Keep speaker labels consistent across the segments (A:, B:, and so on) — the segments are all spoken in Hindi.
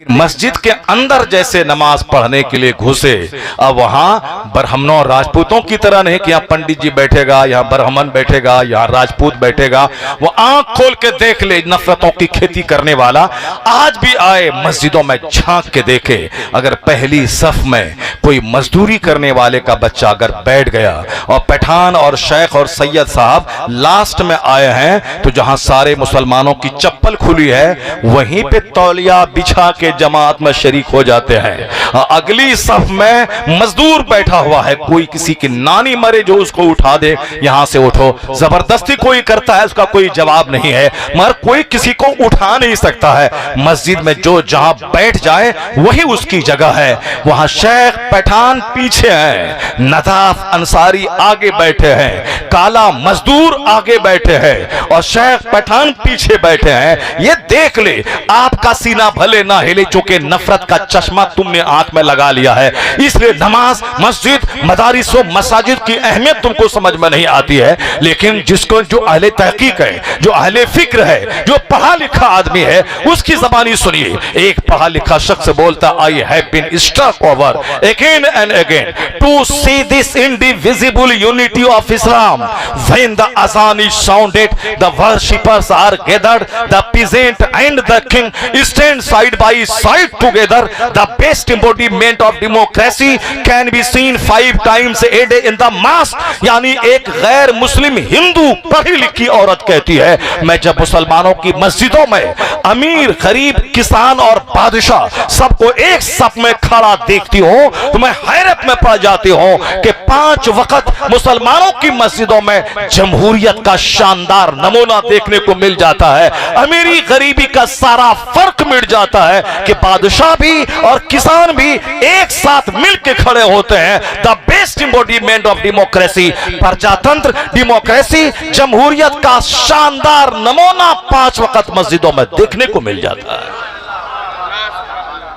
A: मस्जिद के अंदर जैसे नमाज पढ़ने के लिए घुसे, अब वहां ब्राह्मणों राजपूतों की तरह नहीं कि यहाँ पंडित जी बैठेगा, यहाँ ब्राह्मण बैठेगा, यहाँ राजपूत बैठेगा। वो आंख खोल के देख ले, नफरतों की खेती करने वाला आज भी आए मस्जिदों में झांक के देखे। अगर पहली सफ में कोई मजदूरी करने वाले का बच्चा अगर बैठ गया और पठान और शेख और सैयद साहब लास्ट में आए हैं, तो जहां सारे मुसलमानों की चप्पल खुली है वहीं पे तौलिया बिछा के जमात में शरीक हो जाते हैं। अगली सफ में मजदूर बैठा हुआ है, कोई किसी की नानी मरे जो उसको उठा दे, यहां से उठो, जबरदस्ती कोई करता है, उसका कोई जवाब नहीं है, मगर कोई किसी को उठा नहीं सकता है। मस्जिद में जो जहां बैठ जाए वही उसकी जगह है। वहां शेख पठान पीछे हैं, नदाफ अंसारी आगे बैठे हैं, काला मजदूर आगे बैठे हैं और शेख पठान पीछे बैठे हैं। ये देख ले, आपका सीना भले ना हिले, चूंकि नफरत का चश्मा तुमने आंख में लगा लिया है, इसलिए नमाज, मस्जिद, मदारिस व मसाजिद की अहमियत तुमको समझ में नहीं आती है। लेकिन जिसको, जो अहले तहकीक है, जो अहले फिक्र है, जो पढ़ा लिखा आदमी है, उसकी जबानी सुनिए। एक पढ़ा लिखा शख्स बोलता, I have been struck over again and again to see this indivisible unity of Islam. When the azan is sounded, the worshippers are gathered, the peasant and the king stand side by side together. The best embodiment of democracy can be seen 5 times a day in the mosque. यानी एक गैर मुस्लिम हिंदू पढ़ी लिखी औरत कहती है, मैं जब मुसलमानों की मस्जिदों में अमीर, गरीब, किसान और बादशाह सबको एक सफ में खड़ा देखती हूँ तो मैं हैरत में पड़ जाती हूँ कि 5 वक्त मुसलमानों की मस्जिदों में जमहूरियत का शानदार नमूना देखने को मिल जाता है। अमीरी गरीबी का सारा फर्क मिट जाता है कि बादशाह भी और किसान भी एक साथ मिलकर खड़े होते हैं। The best embodiment of democracy, प्रजातंत्र, डेमोक्रेसी, जमहूरियत का शानदार नमूना 5 वक्त मस्जिदों में देखने को मिल जाता है।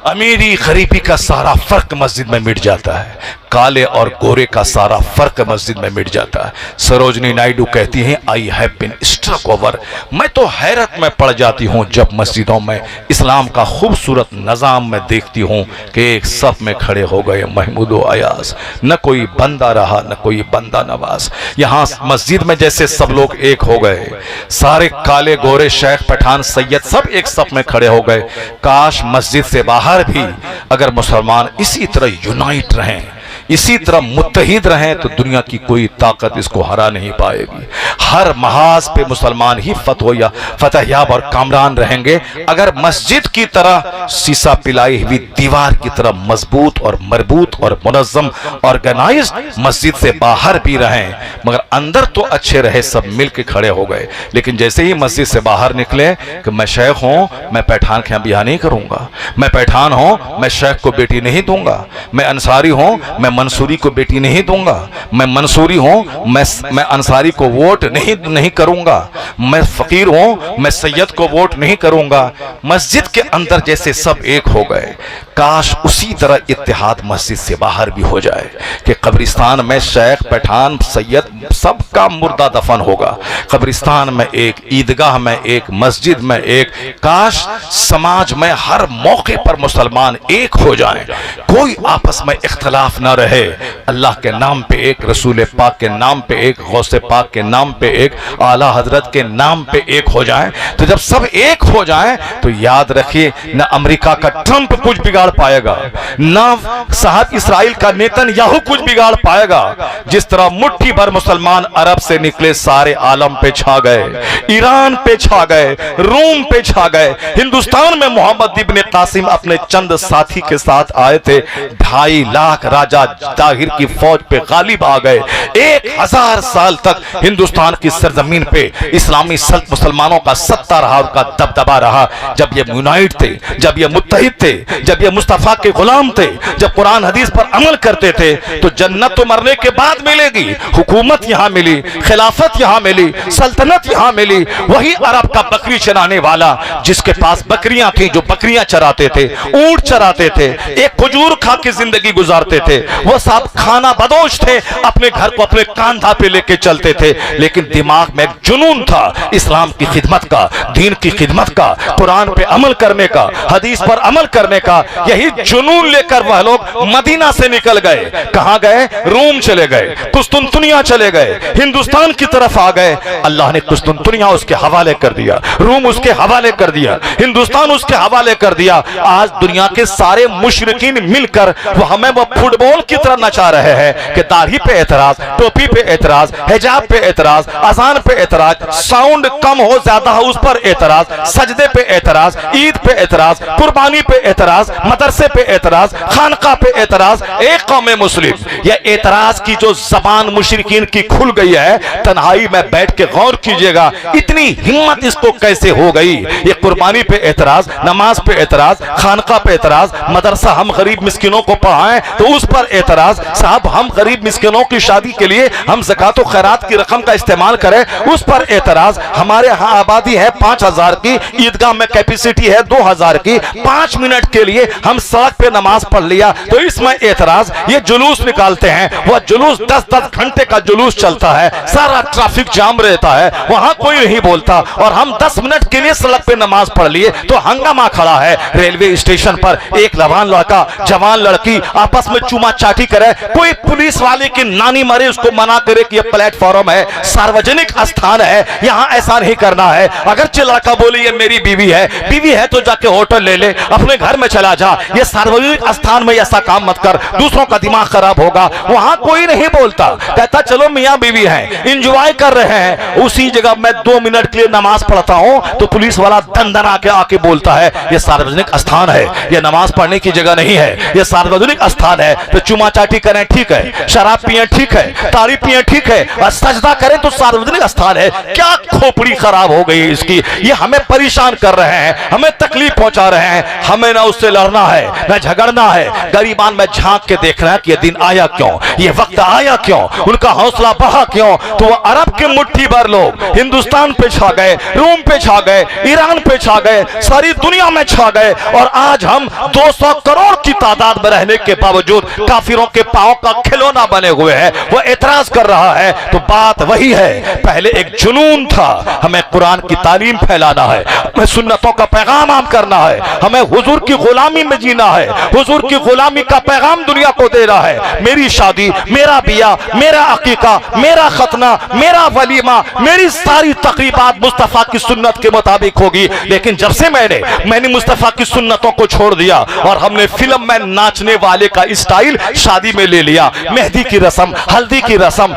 A: अमीरी गरीबी का सारा फर्क मस्जिद में मिट जाता है, काले और गोरे का सारा फर्क मस्जिद में मिट जाता है। सरोजनी नायडू कहती हैं, I have been struck over, मैं तो हैरत में पड़ जाती हूँ जब मस्जिदों में इस्लाम का खूबसूरत निज़ाम में देखती हूँ कि एक सफ में खड़े हो गए महमूद व अयाज, न कोई बंदा रहा न कोई बंदा नवाज। यहाँ मस्जिद में जैसे सब लोग एक हो गए, सारे काले गोरे, शेख, पठान, सैयद सब एक सफ में खड़े हो गए। काश मस्जिद से बाहर भी अगर मुसलमान इसी तरह यूनाइट रहें, इसी तरह मुत्तहिद रहें, तो दुनिया की कोई ताकत इसको हरा नहीं पाएगी। हर महाज पे मुसलमान ही फतहयाब और कामरान रहेंगे अगर मस्जिद की तरह शीशा पिलाई हुई दीवार की तरह मजबूत और मरबूत और मुनज़्ज़म ऑर्गेनाइज मस्जिद से बाहर भी रहें, मगर अंदर तो अच्छे रहे, सब मिल के खड़े हो गए। लेकिन जैसे ही मस्जिद से बाहर निकले कि मैं शेख हूँ, मैं पैठान के यहाँ ब्याह नहीं करूँगा, मैं पैठान हूँ, मैं शेख को बेटी नहीं दूंगा, मैं अंसारी हूँ, मैं मंसूरी को बेटी नहीं दूंगा, मैं मंसूरी हूं, मैं अंसारी को वोट नहीं करूंगा, मैं फकीर हूं, मैं सैयद को वोट नहीं करूंगा। मस्जिद के अंदर जैसे सब एक हो गए, काश उसी तरह इत्तेहाद मस्जिद से बाहर भी हो जाए कि कब्रिस्तान में शेख, पठान, सैयद सबका मुर्दा दफन होगा, कब्रिस्तान में एक, ईदगाह में एक, मस्जिद में एक। काश समाज में हर मौके पर मुसलमान एक हो जाएं, कोई आपस में इख्तलाफ न रहे, अल्लाह के नाम पे एक, रसूल पाक के नाम पे एक, गौसे पाक के नाम पे एक, आला हजरत के नाम पे एक हो जाएं। तो जब सब एक हो जाएं तो याद रखिए, न अमेरिका का ट्रंप कुछ बिगाड़ पाएगा, न साहब इसराइल का नेतन्याहू कुछ बिगाड़ पाएगा। जिस तरह मुट्ठी भर मुसलमान अरब से निकले सारे आलम पे छा गए, ईरान पे छा गए, रोम पे छा गए, हिंदुस्तान में मोहम्मद इब्ने कासिम अपने चंद साथी के साथ आए थे, 2.5 लाख राजा ताहिर की फौज पे गालिब आ गए। 1000 साल तक हिंदुस्तान की सरजमीन पे इस्लामी मुसलमानों का सत्ता रहा, उनका दबदबा रहा। जब ये यूनाइट थे, जब ये मुत्तहिद थे, जब ये मुस्तफ़ा के गुलाम थे, जब कुरान हदीस पर अमल करते थे तो जन्नत तो मरने के बाद मिलेगी, हुकूमत यहाँ मिली, खिलाफत यहाँ मिली, सल्तनत यहाँ मिली। वही अरब का बकरी चराने वाला जिसके पास बकरियां थी, जो बकरियां चराते थे, ऊंट चराते थे, एक खजूर खा के जिंदगी गुजारते थे, वो साहब खाना बदोश थे, अपने घर को अपने कांधा पे लेके चलते थे, लेकिन दिमाग में एक जुनून था इस्लाम की खिदमत का, दीन की खिदमत का, कुरान पे अमल करने का, हदीस पर अमल करने का। यही जुनून लेकर वह लोग मदीना से निकल गए। कहां गए? रूम चले गए, कुस्तुनतुनिया चले गए, हिंदुस्तान की तरफ आ गए। अल्लाह ने कुस्तुनतुनिया उसके हवाले कर दिया, रूम उसके हवाले कर दिया, हिंदुस्तान उसके हवाले कर दिया। आज दुनिया के सारे मुशरिकीन मिलकर वो हमें वो फुटबॉल की तरह नचा रहे हैं कि दाढ़ी पे एतराज, टोपी पे एतराज, हिजाब पे एतराज, अजान पे एतराज, साउंड कम हो ज्यादा हो उस पर एतराज, सजदे पे एतराज, ईद पे एतराज, कुर्बानी पे एतराज, मदरसे पे एतराज, खानका पे एतराज। एक कौम मुस्लिम यह एतराज की जो जबान मुशरिकीन की खुल गई है, तन्हाई में बैठ के गौर कीजिएगा, इतनी हिम्मत इसको कैसे हो गई। ये कुर्बानी पे एतराज, नमाज पे एतराज, खानका पे एतराज, मदरसा हम गरीब मिस्किनों को पढ़ाएं तो उस पर एतराज, साहब हम गरीब मिस्किनों की शादी के लिए हम ज़कात व खैरात की रकम का इस्तेमाल करें उस पर एतराज। हमारे यहाँ आबादी है 5000 की, ईदगाह में कैपेसिटी है 2000 की, 5 मिनट के लिए हम सड़क पे नमाज पढ़ लिया तो इसमें एतराज। ये जुलूस निकालते हैं, वह जुलूस 10-10 घंटे का जुलूस चलता है, सारा ट्रैफिक जाम रहता है, वहां कोई नहीं बोलता, और हम 10 मिनट के लिए सड़क पे नमाज पढ़ लिए तो हंगामा खड़ा है। रेलवे स्टेशन पर एक जवान लड़का, जवान लड़की आपस में चूमा चाटी करे, कोई पुलिस वाले की नानी मरे उसको मना करे कि यह प्लेटफॉर्म है, सार्वजनिक स्थान है, यहां ऐसा नहीं करना है। अगर लड़का बोले ये मेरी बीवी है तो जाके होटल ले ले, अपने घर में चला जा, ये सार्वजनिक स्थान में ऐसा काम मत कर, दूसरों का दिमाग खराब होगा। वहां कोई नहीं बोलता, कहता चलो मियां बीवी हैं, एंजॉय कर रहे हैं। उसी जगह मैं 2 मिनट के लिए नमाज पढ़ता हूं तो पुलिस वाला दंदना के आके बोलता है ये सार्वजनिक स्थान है, ये नमाज पढ़ने की जगह नहीं है, ये सार्वजनिक स्थान है। तो चुमा चाटी करें ठीक है, शराब पिए ठीक है, ताड़ी पिए ठीक है, और सजदा करें तो सार्वजनिक स्थान है। क्या खोपड़ी खराब हो गई इसकी। ये हमें परेशान कर रहे हैं, हमें तकलीफ पहुंचा रहे हैं। हमें ना उससे लड़ना है ना झगड़ना है, गरीबान में झांक के देखना है कि ये दिन आया क्यों, ये वक्त आया क्यों, उनका हौसला बढ़ा क्यों। तो वो अरब के मुट्ठी भर लोग हिंदुस्तान पे छा गए, रोम पे छा गए, ईरान पे छा गए, सारी दुनिया में छा गए, और आज हम 200 करोड़ की तादाद में रहने के बावजूद काफिरों के पांव का खिलौना बने हुए हैं। वो एतराज कर रहा है। तो बात वही है, पहले एक जुनून था, हमें कुरान की तालीम फैलाना है, हमें सुन्नतों का पैगाम आम करना है, हमें हुजूर की गुलामी में जीना है, हुजूर की गुलामी का पैगाम दुनिया को देना है। मेरी शादी, मेरा बियाह, मेरा अकीका, मेरा खतना, मेरा वलीमा, मेरी सारी तकरीबात मुस्तफा की सुन्नत के मुताबिक होगी। लेकिन जब से मैंने मुस्तफा की सुन्नतों को छोड़ दिया और हमने फिल्म में नाचने वाले का स्टाइल शादी में ले लिया, मेहंदी की रस्म, हल्दी की रस्म,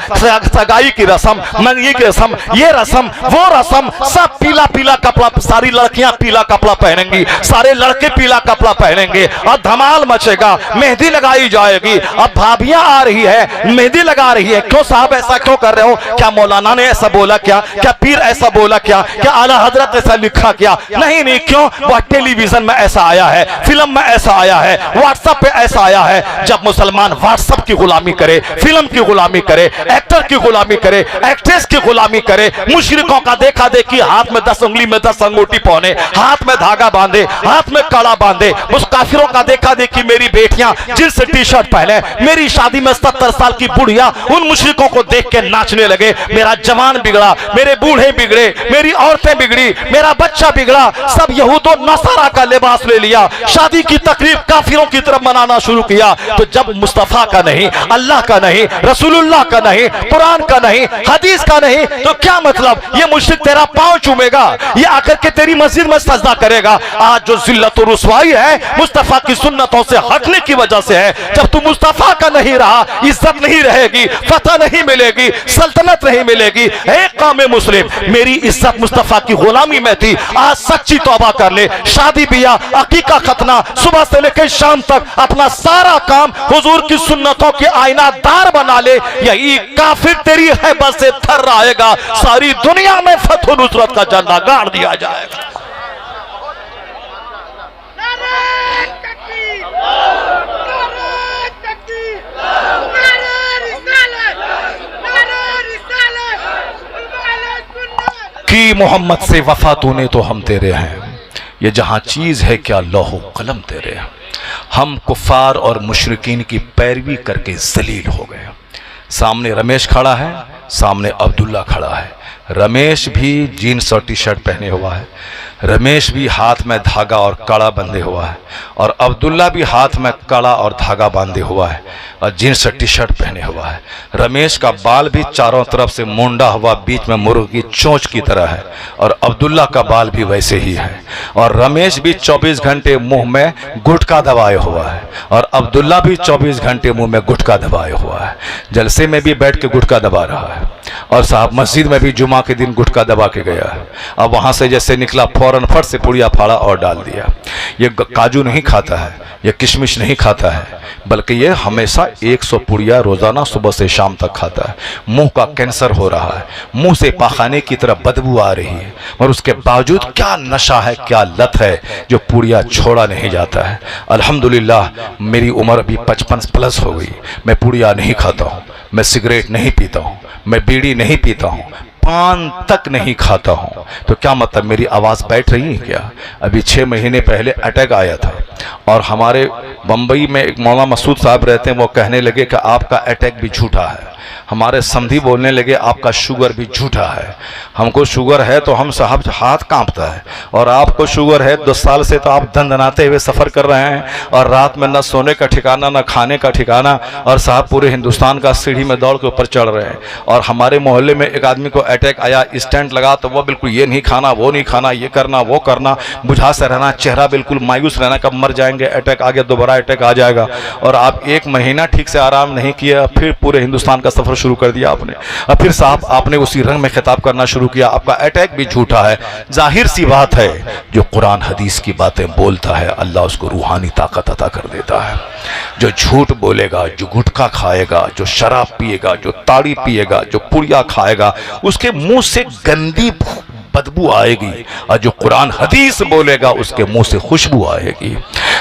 A: सगाई की रस्म, मंगी की रस्म, ये रस्म वो रस्म, सब पीला पीला कपड़ा, सारी लड़कियां पीला कपड़ा पहनेंगी, सारे लड़के पीला कपड़ा पहनेंगे और धमाल मचेगा, मेहंदी लगाई जाएगी। अब भाभियां आ रही है, मेहंदी लगा रही है, क्यों साहब ऐसा क्यों कर रहे हो? क्या मौलाना ने ऐसा बोला क्या? क्या पीर ऐसा बोला क्या? क्या आला हजरत ऐसा लिखा क्या? नहीं, क्यों? वह टेलीविजन में ऐसा आया है, फिल्म में ऐसा आया है, व्हाट्सएप पे ऐसा आया है। जब मुसलमान व्हाट्सएप की गुलामी करे, फिल्म की गुलामी करे, एक्टर की गुलामी करे, एक्ट्रेस की गुलामी करे, मुशरिकों का देखा देखी, हाथ में 10 उंगली में 10 अंगूठी पहने, हाथ में धागा बांधे, हाथ में कड़ा बांधे, उस काफिरों का देखा देखी मेरी बेटियां जींस टी शर्ट पहने, मेरी शादी में 70 साल की बुढ़िया उन मुशरिकों को देख के नाचने लगे। मेरा जवान बिगड़ा, मेरे बूढ़े बिगड़े, मेरी औरतें बिगड़ी, मेरा बच्चा बिगड़ा, सब यहूदो नसारा का लिबास ले लिया, शादी की तकरीब काफिरों की तरफ मनाना शुरू किया। तो जब मुस्तफा का नहीं, अल्लाह का नहीं, रसूलुल्लाह का नहीं, कुरान का नहीं, हदीस का नहीं, तो क्या मतलब? ये मुशरिक तेरा पांव चूमेगा, ये आकर के तेरी मस्जिद में सजदा करेगा। आज जो जिल्लत और रुसवाई है मुस्तफा की सुन्नतों से हटने की वजह से है। जब तू मुस्तफा का नहीं रहा, इज्जत नहीं रहेगी, फतह नहीं मिलेगी, सल्तनत नहीं मिलेगी। एक कौम मुस्लिम, मेरी इज्जत मुस्तफा की गुलामी में थी, आज सच्ची तौबा कर ले। शादी बियाह, अकीका, खतना, सुबह से लेकर शाम तक अपना सारा काम हुजूर की सुन्नतों के आईनादार बना ले। यही काफिर तेरी हैबत से थर आएगा, सारी दुनिया में फतह नुसरत का झंडा गाड़ दिया जाएगा। की मोहम्मद से वफा तूने तो हम तेरे हैं, ये जहां चीज है क्या लौहो कलम तेरे हैं। हम कुफार और मुशरिकीन की पैरवी करके जलील हो गए। सामने रमेश खड़ा है, सामने अब्दुल्ला खड़ा है। रमेश भी जीन्स और टी शर्ट पहने हुआ है, रमेश भी हाथ में धागा और कड़ा बंधे हुआ है, और अब्दुल्ला भी हाथ में कड़ा और धागा बांधे हुआ है और जीन्स और टी शर्ट पहने हुआ है। रमेश का बाल भी चारों तरफ से मुंडा हुआ बीच में मुर्ग की चोंच की तरह है, और अब्दुल्ला का बाल भी वैसे ही है। और रमेश भी 24 घंटे मुंह में गुटखा दबाए हुआ है, और अब्दुल्ला भी 24 घंटे मुंह में गुटखा दबाए हुआ है। जलसे में भी बैठ के गुटखा दबा रहा है, और साहब मस्जिद में भी जुमा के दिन गुटखा दबा के गया है। अब वहां से जैसे निकला फौरन फट से पुड़िया फाड़ा और डाल दिया। ये काजू नहीं खाता है, ये किशमिश नहीं खाता है, बल्कि ये हमेशा 100 पुड़िया रोजाना सुबह से शाम तक खाता है। मुंह का कैंसर हो रहा है, मुंह से पाखाने की तरफ बदबू आ रही है, और उसके बावजूद क्या नशा है, क्या लत है जो पुड़िया छोड़ा नहीं जाता है। अल्हम्दुलिल्लाह मेरी उम्र अभी 55 प्लस हो गई, मैं पुड़िया नहीं खाता हूँ, मैं सिगरेट नहीं पीता हूँ, मैं बीड़ी नहीं पीता हूँ, पान तक नहीं खाता हूँ। तो क्या मतलब मेरी आवाज़ बैठ रही है क्या? अभी 6 महीने पहले अटैक आया था, और हमारे बम्बई में एक मौलाना मसूद साहब रहते हैं, वो कहने लगे कि आपका अटैक भी झूठा है। हमारे समधी बोलने लगे आपका शुगर भी झूठा है। हमको शुगर है तो हम साहब हाथ कांपता है, और आपको शुगर है 10 साल से तो आप दंदनाते हुए सफ़र कर रहे हैं, और रात में न सोने का ठिकाना न खाने का ठिकाना, और साहब पूरे हिंदुस्तान का सीढ़ी में दौड़ के ऊपर चढ़ रहे हैं। और हमारे मोहल्ले में एक आदमी को अटैक आया, स्टेंट लगा, तो वो बिल्कुल ये नहीं खाना वो नहीं खाना, ये करना वो करना, बुझा से रहना, चेहरा बिल्कुल मायूस रहना, कब मर जाएंगे, अटैक आ गया, दोबारा अटैक आ जाएगा। और आप 1 महीना ठीक से आराम नहीं किया, फिर पूरे हिंदुस्तान का सफ़र शुरू कर दिया आपने, और फिर साहब आपने उसी रंग में खिताब करना शुरू किया, आपका अटैक भी झूठा है। जाहिर सी बात है, जो कुरान हदीस की बातें बोलता है अल्लाह उसको रूहानी ताकत अता कर देता है। जो झूठ बोलेगा, जो गुटखा खाएगा, जो शराब पिएगा, जो ताड़ी पिएगा, जो पुड़िया खाएगा, उसके मुंह से गंदी बदबू आएगी, और जो कुरान हदीस बोलेगा उसके मुंह से खुशबू आएगी।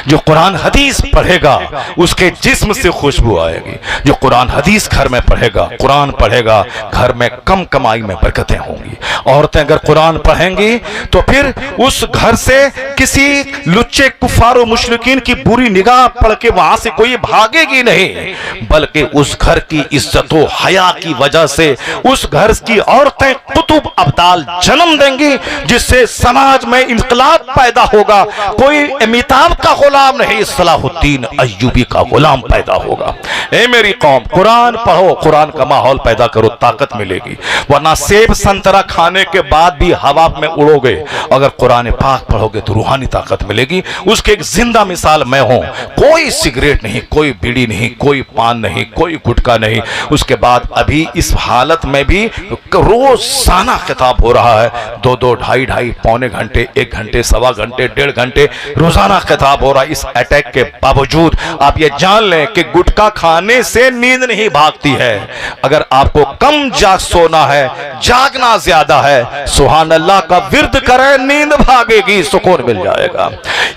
A: जो कुरान हदीस पढ़ेगा उसके जिस्म से खुशबू आएगी। जो कुरान हदीस घर में पढ़ेगा, कुरान पढ़ेगा, घर में कम कमाई में बरकतें होंगी। औरतें अगर कुरान पढ़ेंगी तो फिर उस घर से किसी लुच्चे कुफार और मुशरिकीन की बुरी निगाह पड़ के वहां से कोई भागेगी नहीं, बल्कि उस घर की इज्जत व हया की वजह से उस घर की औरतें कुतुब अब्दाल जन्म देंगी, जिससे समाज में इंकलाब पैदा होगा। कोई अमिताभ का गुलाम नहीं, सलाहुद्दीन अय्यूबी का गुलाम पैदा होगा। ए मेरी कौम, कुरान पढ़ो, कुरान का माहौल पैदा करो, ताकत मिलेगी। वरना सेब संतरा खाने के बाद भी हवा में उड़ोगे, अगर कुरान पाक पढ़ोगे तो रूहानी ताकत मिलेगी। उसके एक जिंदा मिसाल मैं हूं। कोई सिगरेट नहीं, कोई बीड़ी नहीं, कोई पान नहीं, कोई गुटखा नहीं। उसके बाद अभी इस हालत में भी रोजाना खिताब हो रहा है, 2-2, ढाई-ढाई, पौने घंटे, 1 घंटे, सवा घंटे, 1.5 घंटे रोजाना खिताब हो रहा है। इस अटैक के बावजूद आप ये जान लें कि गुटखा खाने से नींद नहीं भागती है। अगर आपको कम सोना है, जागना ज्यादा है, सुभान अल्लाह का विर्द करें, नींद भागेगी, सुकून मिल जाएगा।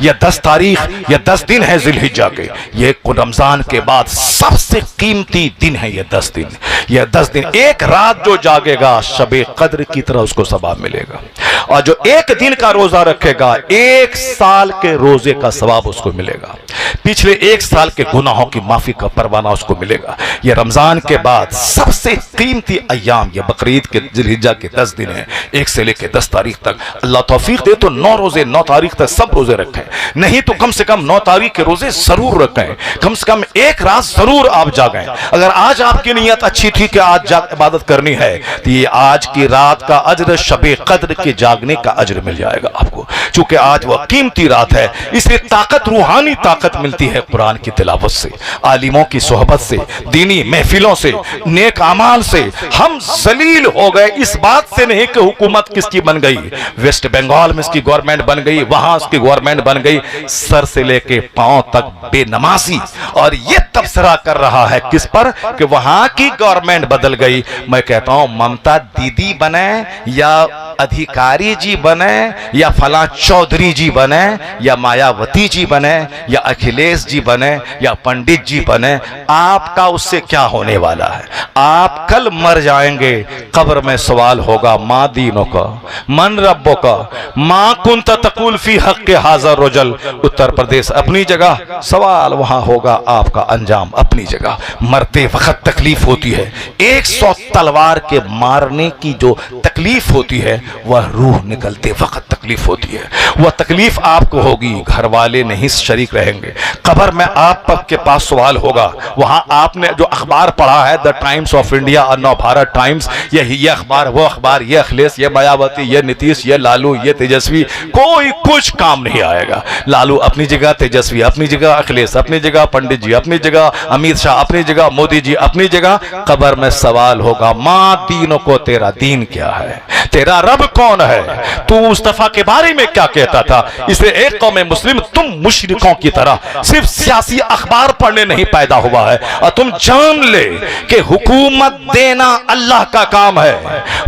A: यह 10 तारीख, यह 10 दिन है जिलहिज्जा के, ये रमजान के बाद सबसे कीमती दिन है। ये 10 दिन, यह 10 दिन, एक रात जो जागेगा शबे कद्र की तरह उसको सवाब मिलेगा, और जो एक दिन का रोजा रखेगा 1 साल के रोजे का सवाब उसको मिलेगा। पिछले 1 साल के गुनाहों की माफी का परवाना उसको मिलेगा। यह रमजान के बाद सबसे कीमती अय्याम, यह बकरीद के जिलहिज्जा के 10 दिन है, 1 से लेकर 10 तारीख तक। अल्लाह तौफीक दे तो 9 रोजे, 9 तारीख तक सब रोजे रखें, नहीं तो कम से कम 9 तारीख के रोजे जरूर रखें। कम से कम 1 रात जरूर आप जागें। अगर आज आपकी नीयत अच्छी थी कि आज इबादत करनी है, तो ये आज की रात का अज्र, शबे कद्र के जागने का अज्र मिल जाएगा आपको। चूंकि आज वह कीमती रात है, इसलिए ताकत, रूहानी ताकत मिलती है कुरान की तिलावत से, आलिमों की सोहबत से, दीनी महफिलों से, नेक अमाल से। हम जलील हो गए इस बात से नहीं कि हुकूमत किसकी बन गई, वेस्ट बंगाल में इसकी गवर्नमेंट बन गई, वहां इसकी गवर्नमेंट बन गई, सर से लेके पांव तक बेनमाजी, और ये तबसरा कर रहा है किस पर कि वहां की गवर्नमेंट बदल गई। मैं कहता हूं ममता दीदी बने या अधिकारी जी बने या फला चौधरी जी बने या मायावती जी बने या अखिलेश जी बने या पंडित जी बने, आपका उससे क्या होने वाला है? आप कल मर जाएंगे, कब्र में सवाल होगा, माँ दीनों का, मन रब्बों का, माँ कुंत तकुल फी हक के हाजर रोजल। उत्तर प्रदेश अपनी जगह, सवाल वहां होगा, आपका अंजाम अपनी जगह। मरते वक्त तकलीफ होती है, 100 तलवार के मारने की जो तकलीफ होती है वह रूह निकलते वक्त तकलीफ होती है। वह तकलीफ आपको होगी, घर वाले नहीं शरीक रहेंगे। कब्र में आप के पास सवाल होगा, वहां आपने जो अखबार पढ़ा है, द टाइम्स ऑफ इंडिया और नवभारत टाइम्स, ये अखबार, वो अखबार, ये अखिलेश, ये मायावती, ये नीतीश, ये लालू, ये तेजस्वी, कोई कुछ काम नहीं आएगा। लालू अपनी जगह, तेजस्वी अपनी जगह, अखिलेश अपनी जगह, पंडित जी अपनी जगह, अमित शाह अपनी जगह, मोदी जी अपनी जगह। कब्र में सवाल होगा, माँ दीनों को तेरा दीन क्या है, तेरा रब कौन है, तू मुस्तफा के बारे में क्या कहता था? इसलिए एक कौम मुस्लिम तुम मुशरिकों की तरह सिर्फ सियासी अखबार पढ़ने नहीं पैदा हुआ है, और तुम जान ले कि हुकूमत देना अल्लाह का काम है,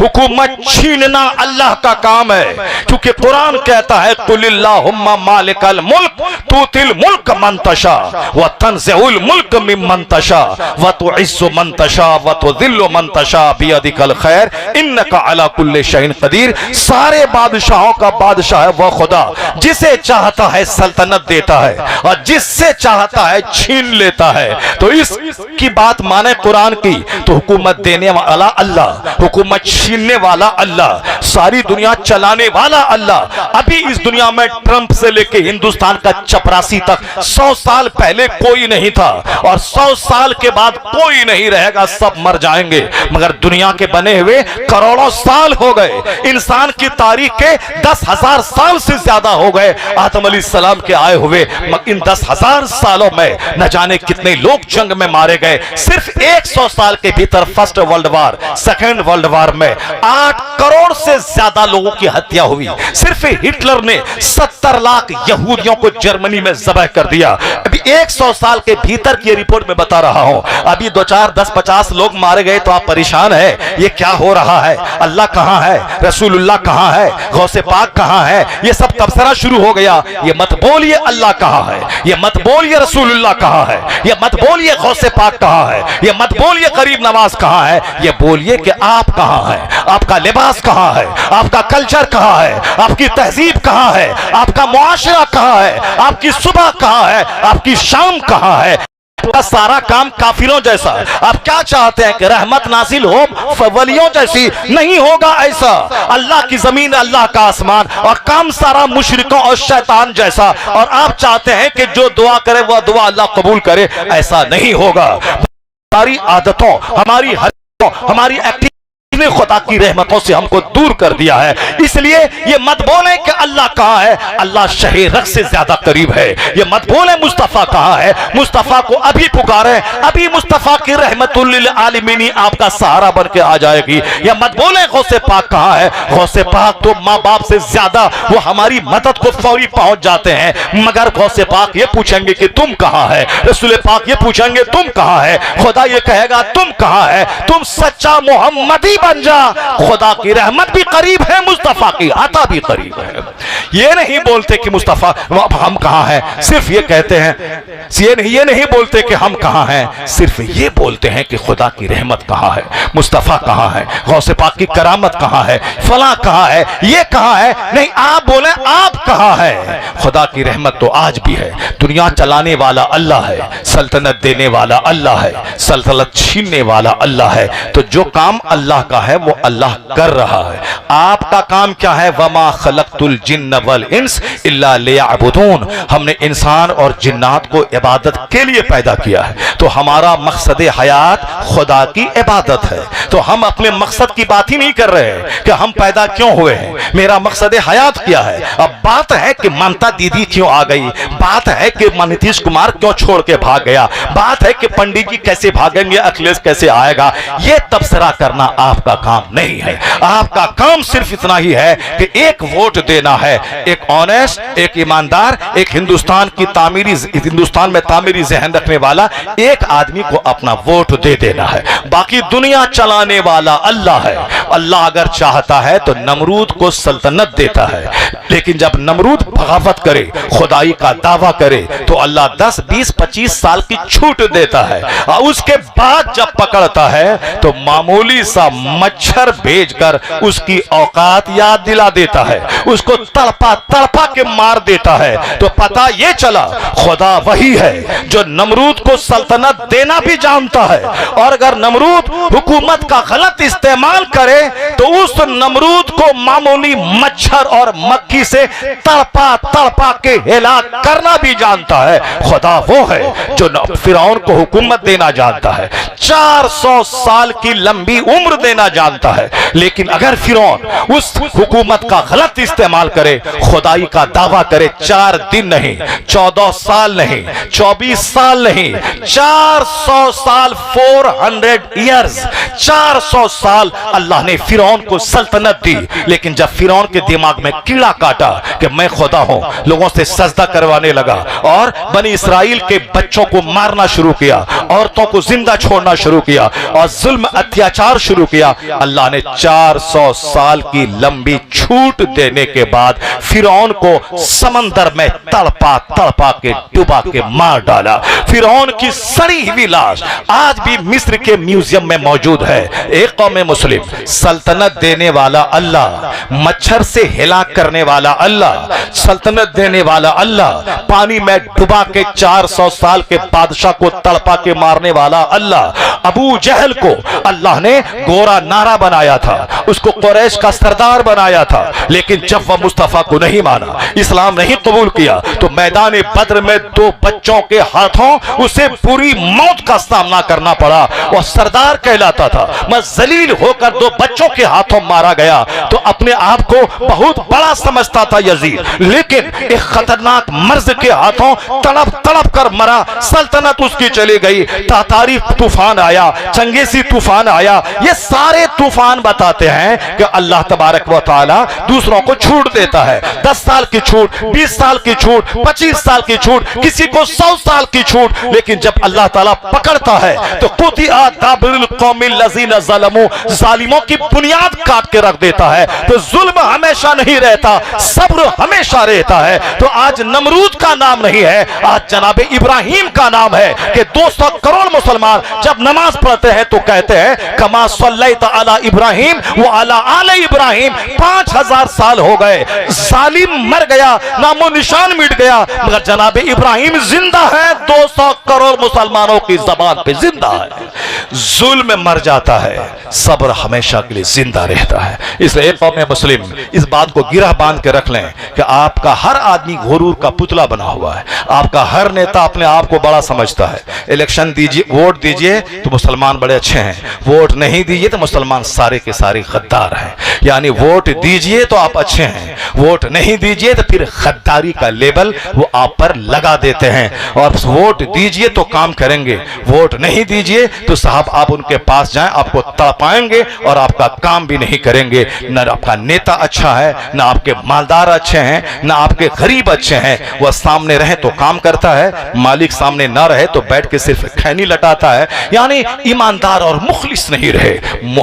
A: हुकूमत छीनना अल्लाह का काम है। क्योंकि कुरान कहता है, कुलिल्लाहुम्मा मालिकल मुल्क तुतिल मुल्क मन तशा व तंज़िउल मुल्क मिम्मन तशा व तुइस्सु मन तशा व तुज़िल्लु मन तशा बियदिकल खैर इन्नका अला कुल्लि शैइन कदीर। सारे बादशाहों का बादशाह है वह खुदा, जिसे चाहता है सल्तनत देता है और जिससे चाहता है छीन लेता है। तो इसकी बात माने कुरान की, तो हुकूमत देने वाला अल्लाह, हुकूमत छीनने वाला अल्लाह, सारी दुनिया चलाने वाला अल्लाह। अभी इस दुनिया में ट्रंप से लेके हिंदुस्तान का चपरासी तक 100 साल पहले कोई नहीं था, और 100 साल के बाद कोई नहीं रहेगा, सब मर जाएंगे। मगर दुनिया के बने हुए करोड़ों साल हो गए, इंसान की तारीख के 10,000 साल से ज्यादा हो गए आदम अलैहिस्सलाम के आए हुए। इन 10,000 सालों में न जाने कितने लोग जंग में मारे गए। सिर्फ 100 साल के भीतर first world war, second world war में 8 करोड़ से ज्यादा लोगों की हत्या हुई। सिर्फ हिटलर ने 70 लाख यहूदियों को जर्मनी में ज़ब्ह कर दिया। अभी 100 साल के भीतर की रिपोर्ट में बता रहा हूं, अभी 2, 4, 10, 50 लोग मारे गए तो आप परेशान है, ये क्या हो रहा है, अल्लाह कहां है, रसूलुल्लाह कहां है, गौसे पाक कहां है, ये सब तबसरा शुरू हो गया। ये मत बोलिए अल्लाह कहां है, ये मत बोलिए रसूलुल्लाह कहां है, ये मत बोलिए गौसे पाक कहां है, ये मत बोलिए गरीब नवाज कहां है, ये बोलिए कि आप कहां हैं, आपका लिबास कहां है, आपका कल्चर कहां है, आपकी तहजीब कहां है, आपका मुआशरा कहां है, आपकी सुबह कहां है, आपकी शाम कहां है। आपका सारा काम काफिरों जैसा। आप क्या चाहते हैं कि रहमत नासिल हो वलियों जैसी? नहीं होगा ऐसा। अल्लाह की जमीन, अल्लाह का आसमान, और काम सारा मुशरिकों और शैतान जैसा। और आप चाहते हैं कि जो दुआ करे वह दुआ अल्लाह कबूल करे, ऐसा नहीं होगा। हमारी आदतों, हमारी हरकतों, हमारी एक्टिविटी ने खुदा की रहमतों से हमको दूर कर दिया है। इसलिए ये मत बोले कि अल्लाह कहां है, अल्लाह शहे रख से ज्यादा करीब है। ये मत बोले मुस्तफा कहां है, मुस्तफा को अभी पुकारे, अभी मुस्तफा की रहमतुल लिल आलमीन आपका सहारा बन के आ जाएगी। ये मत बोले गौसे पाक कहां है, गौसे पाक तो माँ बाप से ज्यादा वो हमारी मदद को फौरी पहुंच जाते हैं। मगर गौसे पाक ये पूछेंगे कि तुम कहां है, रसूल पाक ये पूछेंगे तुम कहां है, खुदा ये कहेगा तुम कहां है, तुम सच्चा मोहम्मदी बन जा। खुदा की रहमत भी करीब है, मुस्तफा की आता भी करीब है। ये नहीं बोलते कि मुस्तफा हम कहां हैं, सिर्फ ये कहते हैं, ये नहीं बोलते कि हम कहां हैं, सिर्फ ये बोलते हैं कि खुदा की रहमत कहां है, मुस्तफा कहां है, गौसे पाक की करामत कहां है, फला कहां है, ये कहां है। नहीं, आप बोले आप कहां है। खुदा की रहमत तो आज भी है। दुनिया चलाने वाला अल्लाह है, सल्तनत देने वाला अल्लाह है, सल्तनत छीनने वाला अल्लाह है। तो जो काम अल्लाह का है वो अल्लाह कर रहा है। आपका काम क्या है? वमा खलक़तुल जिन्न वल इंस इल्ला लियअबुदून। हमने इंसान और जिन्नात को इबादत के लिए पैदा किया है। तो हमारा मकसद हयात खुदा की इबादत है। तो हम अपने मकसद की बात ही नहीं कर रहे हैं कि हम पैदा क्यों हुए हैं, मेरा मकसद हयात क्या है। अब बात है कि ममता दीदी क्यों आ गई, बात है कि नीतीश कुमार क्यों छोड़ के भाग गया, बात है कि पंडित जी कैसे भागेंगे, अखिलेश कैसे आएगा। यह तबसरा करना आपका आपका काम नहीं है। आपका काम सिर्फ इतना ही है कि एक वोट देना है, एक ऑनेस्ट, एक ईमानदार, एक हिंदुस्तान में तामीरी जहन रखने वाला एक आदमी को अपना वोट दे देना है। बाकी दुनिया चलाने वाला अल्लाह है। अल्लाह अगर चाहता है तो नमरूद को सल्तनत देता है, लेकिन जब नमरूद बगावत करे, खुदाई का दावा करे, तो अल्लाह 10, 20, 25 साल की छूट देता है। और उसके बाद जब पकड़ता है तो मामूली सा मच्छर भेजकर उसकी औकात याद दिला देता है, उसको तड़पा तड़पा के मार देता है। तो पता ये चला खुदा वही है जो नमरूद को सल्तनत देना भी जानता है, और अगर नमरूद हुकूमत का गलत इस्तेमाल करे तो उस नमरूद को मामूली मच्छर और मक्खी से तड़पा तड़पा के हिलाक करना भी जानता है। खुदा वो है जो फिरौन को हुकूमत देना जानता है, 400 साल की लंबी उम्र देना जानता है। लेकिन अगर फिरौन उस हुकूमत का गलत इस्तेमाल करे, खुदाई का दावा करे, 4 दिन नहीं, 14 साल नहीं, 24 साल नहीं, 400 साल, 400 ईयर्स, 400 साल अल्लाह ने फिरौन को सल्तनत दी। लेकिन जब फिरौन के दिमाग में कीड़ा काटा कि मैं खुदा हूं, लोगों से सजदा करवाने लगा और बनी इसराइल के बच्चों को मारना शुरू किया, औरतों को जिंदा छोड़ना शुरू किया और जुल्म अत्याचार शुरू किया। अल्लाह ने 400 साल की लंबी छूट देने के बाद फिरौन को समंदर में तड़पा तड़पा के डुबा के मार डाला। फिरौन की सड़ी हुई लाश आज भी मिस्र के म्यूजियम में मौजूद है। एक कौम मुस्लिम, सल्तनत देने वाला अल्लाह, मच्छर से हिलाक करने वाला अल्लाह, सल्तनत देने वाला अल्लाह, पानी में डुबा के 400 साल के बादशाह को तड़पा के मारने वाला अल्लाह। अबू जहल को अल्लाह ने गोरा नारा बनाया था, उसको कुरैश का सरदार बनाया था, लेकिन जब वह मुस्तफा को नहीं माना, इस्लाम नहीं कबूल किया, तो मैदान बद्र में 2 बच्चों के हाथों उसे पूरी मौत का सामना करना पड़ा। वह सरदार कहलाता था, मैं जलील होकर 2 बच्चों के हाथों मारा गया तो अपने आप को बहुत बड़ा समझता था यजीद, लेकिन एक खतरनाक मर्ज के हाथों तड़प तड़प कर मरा। सल्तनत उसकी चली गई। तातारी तूफान आया, चंगेजी तूफान आया। ये सारे तूफान बताते हैं कि अल्लाह तबारक व तआला दूसरों को छूट देता है। 10 साल की छूट, 20 साल की छूट, 25 साल की छूट, किसी को 100 साल की छूट। लेकिन जब अल्लाह ताला पकड़ता है तो कुतिआ दाबिरुल कौमिल लज़ीना ज़लमू, जालिमों की बुनियाद काट के रख देता है। तो जुल्म हमेशा नहीं रहता, सब्र हमेशा रहता है। तो आज नमरूद का नाम नहीं है, आज जनाब इब्राहिम का नाम है कि 200 करोड़ मुसलमान जब नमाज पढ़ते हैं तो कहते हैं कमा सल्लैत अला इब्राहिम व अला आले इब्राहिम। 5000 साल हो गए, जालिम मर गया, नामो निशान मिट गया, मगर जनाब इब्राहिम जिंदा है, 200 करोड़ मुसलमानों की जबान पे जिंदा है। जुल्म मर जाता है, सब्र हमेशा के लिए जिंदा रहता है। इसलिए कौम मुस्लिम इस बात को गिरह बांध के रख लें कि आपका हर आदमी गुरूर का पुतला बना हुआ है। आपका हर नेता अपने आप को बड़ा समझता है। इलेक्शन दीजिए, वोट दीजिए तो मुसलमान बड़े अच्छे हैं, वोट नहीं दीजिए तो मुसलमान सारे के सारे गद्दार हैं। यानी वोट दीजिए तो आप अच्छे हैं, वोट नहीं दीजिए तो फिर गद्दारी का लेबल वो आप पर लगा देते हैं। और वोट दीजिए तो काम करेंगे, वोट नहीं दीजिए तो साहब आप उनके पास जाएं, आपको तड़पाएंगे और आपका काम भी नहीं करेंगे। न आपका नेता अच्छा है, न आपके मालदार अच्छे हैं, न आपके गरीब अच्छे हैं। वह सामने रहे तो काम करता है, मालिक सामने ना रहे तो बैठ के सिर्फ खैनी लटाता है। यानी ईमानदार और मुखलिस नहीं रहे।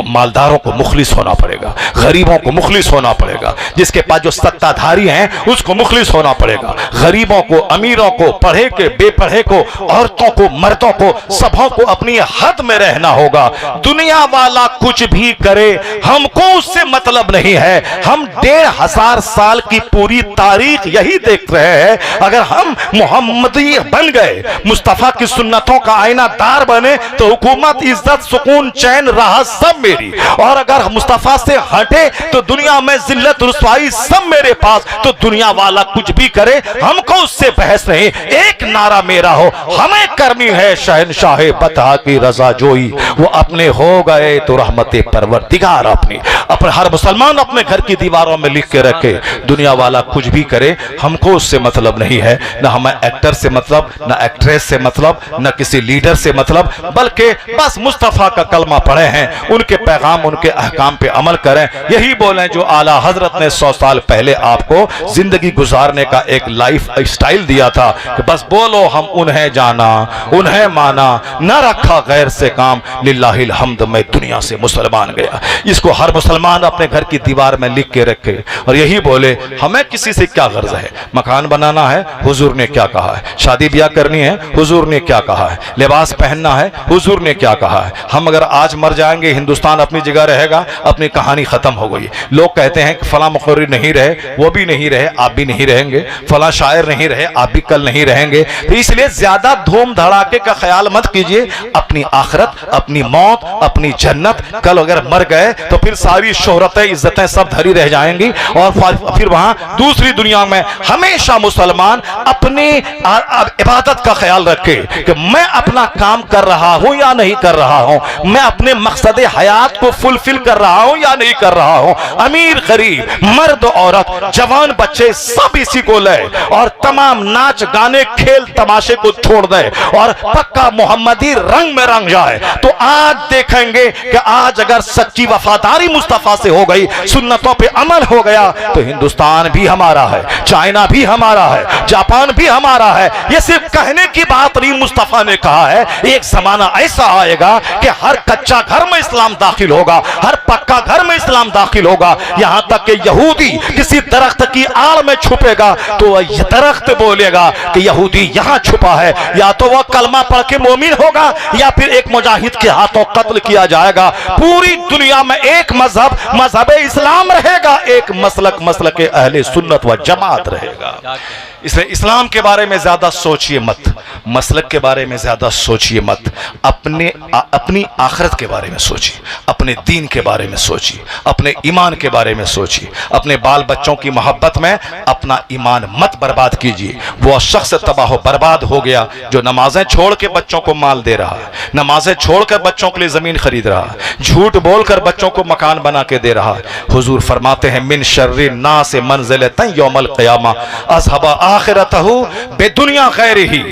A: मालदारों को मुखलिस होना पड़ेगा, गरीबों को मुखलिस होना पड़ेगा, जिसके पास जो सत्ताधारी हैं उसको मुखलिस होना पड़ेगा। गरीबों को, अमीरों को, पढ़े के बेपढ़े को, औरतों को, मर्दों को, सबों को अपनी हद में रहना होगा। दुनिया वाला कुछ भी करे, हमको उससे मतलब नहीं है। हम 1500 साल की पूरी तारीख यही देख रहे हैं। अगर हम मोहम्मदी बन गए, मुस्तफा की सुन्नतों का आईनादार बने, तो हुकूमत, इज्जत, सुकून, चैन, राहत सब मेरी। और अगर मुस्तफा से हटे तो दुनिया में जिल्लत, रुसवाई सब मेरे पास। तो दुनिया वाला कुछ भी करे, हमको उससे बहस नहीं। एक नारा मेरा हो, हमें करनी है शहनशाह बता की रजा जोई। वो अपने हो गए तो रहमते परवरदिगार अपनी। अपने हर मुसलमान अपने घर की दीवारों में लिख के रखे, दुनिया वाला कुछ भी करे, हमको उससे मतलब नहीं है। ना हमें एक्टर से मतलब, ना एक्ट्रेस से मतलब, ना किसी लीडर से मतलब, बल्कि बस मुस्तफ़ा का कलमा पढ़े हैं, उनके पैगाम उनके अहकाम पे अमल करें। यही बोलें जो आला हजरत ने 100 साल पहले आपको जिंदगी गुजारने का एक लाइफ स्टाइल दिया था कि बस बोलो हम उन्हें जाना उन्हें माना, न रखा गैर से काम, लिल्लाहिल हम्द मैं दुनिया से मुसलमान गया। इसको हर मुसलमान अपने घर की दीवार में लिख के रखे और यही बोले हमें किसी से क्या गर्ज है। मकान बनाना है, हुजूर ने क्या कहा है। शादी ब्याह करनी है, हुजूर ने क्या कहा है। लिबास पहनना है, हुजूर ने क्या कहा है। हम अगर आज मर जाएंगे हिंदुस्तान अपनी जगह रहेगा, अपनी कहानी खत्म हो गई। लोग कहते हैं कि फला मुखर्री नहीं रहे, वो भी नहीं रहे, आप भी नहीं रहेंगे, फला शायर नहीं रहे, आप भी कल नहीं रहेंगे। तो इसलिए ज्यादा धूम धड़ाके का ख्याल मत कीजिए। अपनी आखिरत, अपनी मौत, अपनी जन्नत, कल अगर मर गए तो फिर सारी शोहरतें इज्जतें सब धरी रह जाएंगी और फिर वहां दूसरी दुनिया में हमेशा मुसलमान अपनी इबादत का ख्याल रखे कि मैं अपना काम कर रहा हूं या नहीं कर रहा हूं, मैं अपने मकसद हयात को फुलफिल कर रहा हूं या नहीं कर रहा हूं। अमीर गरीब, मर्द औरत, जवान बच्चे सब इसी को ले और तमाम नाच गाने खेल तमाशे को छोड़ दे और पक्का मोहम्मदी रंग में रंग जाए। तो आज देखेंगे कि आज अगर सच्ची वफादारी मुस्तफा से हो गई, सुन्नतों पे अमल हो गया तो हिंदुस्तान भी हमारा है, चाइना भी हमारा है, जापान भी हमारा है। ये सिर्फ कहने की बात नहीं, मुस्तफा ने कहा है एक जमाना ऐसा आएगा कि हर कच्चा घर में इस्लाम दाखिल होगा, हर पक्का घर में इस्लाम दाखिल होगा। यहां तक कि यहूदी किसी दरख्त की आड़ में छुपेगा तो वह दरख्त बोलेगा कि यहूदी यहां छुपा है, या तो वह कलमा पढ़ के मोमिन होगा या फिर एक मुजाहिद के हाथों कत्ल किया जाएगा। पूरी दुनिया में एक मजहब, मजहब इस्लाम रहेगा, एक मसलक अहले सुन्नत व जमात रहेगा। इसलिए इस्लाम के बारे में ज्यादा सोचिए मत, मसलक के बारे में ज्यादा सोचिए मत, अपनी आखिरत के बारे में सोचिए, अपने दीन के बारे में सोचिए, अपने ईमान के बारे में सोचिए। अपने बाल बच्चों की मोहब्बत में अपना ईमान मत बर्बाद कीजिए। वो शख्स तबाह बर्बाद हो गया जो नमाजें छोड़ के बच्चों को माल दे रहा है, नमाजें छोड़कर बच्चों के लिए जमीन खरीद रहा है, झूठ बोलकर बच्चों को मकान बना के दे रहा है। हुजूर फरमाते हैं मिन शर्रि नास मंज़िलतन यौमल क़ियामा अज़हबा आखिरतहु बेदुनिया गैरिही।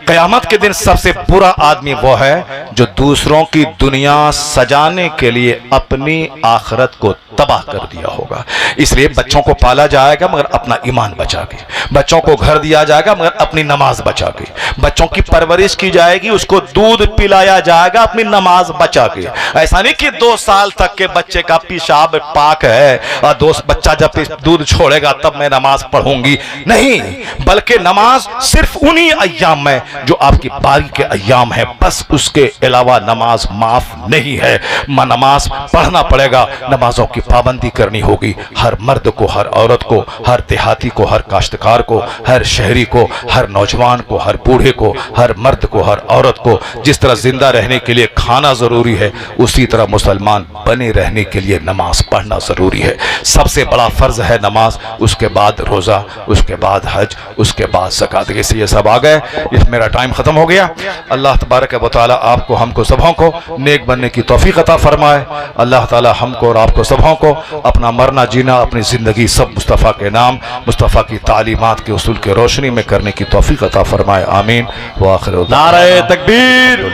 A: क़यामत के दिन सबसे बुरा आदमी वो है जो दूसरों की दुनिया सजाने के लिए अपनी आखिरत को तबाह कर दिया होगा। इसलिए बच्चों को पाला जाएगा मगर अपना ईमान बचा के, बच्चों को घर दिया जाएगा मगर अपनी नमाज बचा के, बच्चों की परवरिश की जाएगी, उसको दूध पिलाया जाएगा अपनी नमाज बचा के। ऐसा नहीं कि 2 साल तक के बच्चे का पेशाब पाक है और बच्चा जब दूध छोड़ेगा तब मैं नमाज पढ़ूंगी, नहीं, बल्कि नमाज सिर्फ उन्हीं अय्याम में जो आपकी बारी के अय्याम है, बस उसके अलावा नमाज माफ नहीं है। नमाज पढ़ना पड़ेगा, नमाजों की पाबंदी करनी होगी। हर मर्द को, हर औरत को, हर देहाती को, हर काश्तकार को, हर शहरी को, हर नौजवान को, हर बूढ़े को, हर मर्द को, हर औरत को। जिस तरह जिंदा रहने के लिए खाना जरूरी है उसी तरह मुसलमान बने रहने के लिए नमाज पढ़ना जरूरी है। सबसे बड़ा फर्ज है नमाज, उसके बाद रोजा, उसके बाद हज, उसके बाद ज़कात। इससे ये सब आ गए। इस मेरा टाइम खत्म हो गया। अल्लाह तबारक व तआला आपको हमको सबों को नेक बनने की तौफीक अता फरमाए। अल्लाह ताला हमको और आपको सबों को अपना मरना जीना, अपनी ज़िंदगी सब मुस्तफ़ा के नाम, मुस्तफ़ा की तालीमात के उसूल के रोशनी में करने की तौफीक अता फरमाए। आमीन व आखिर। नारे तकबीर।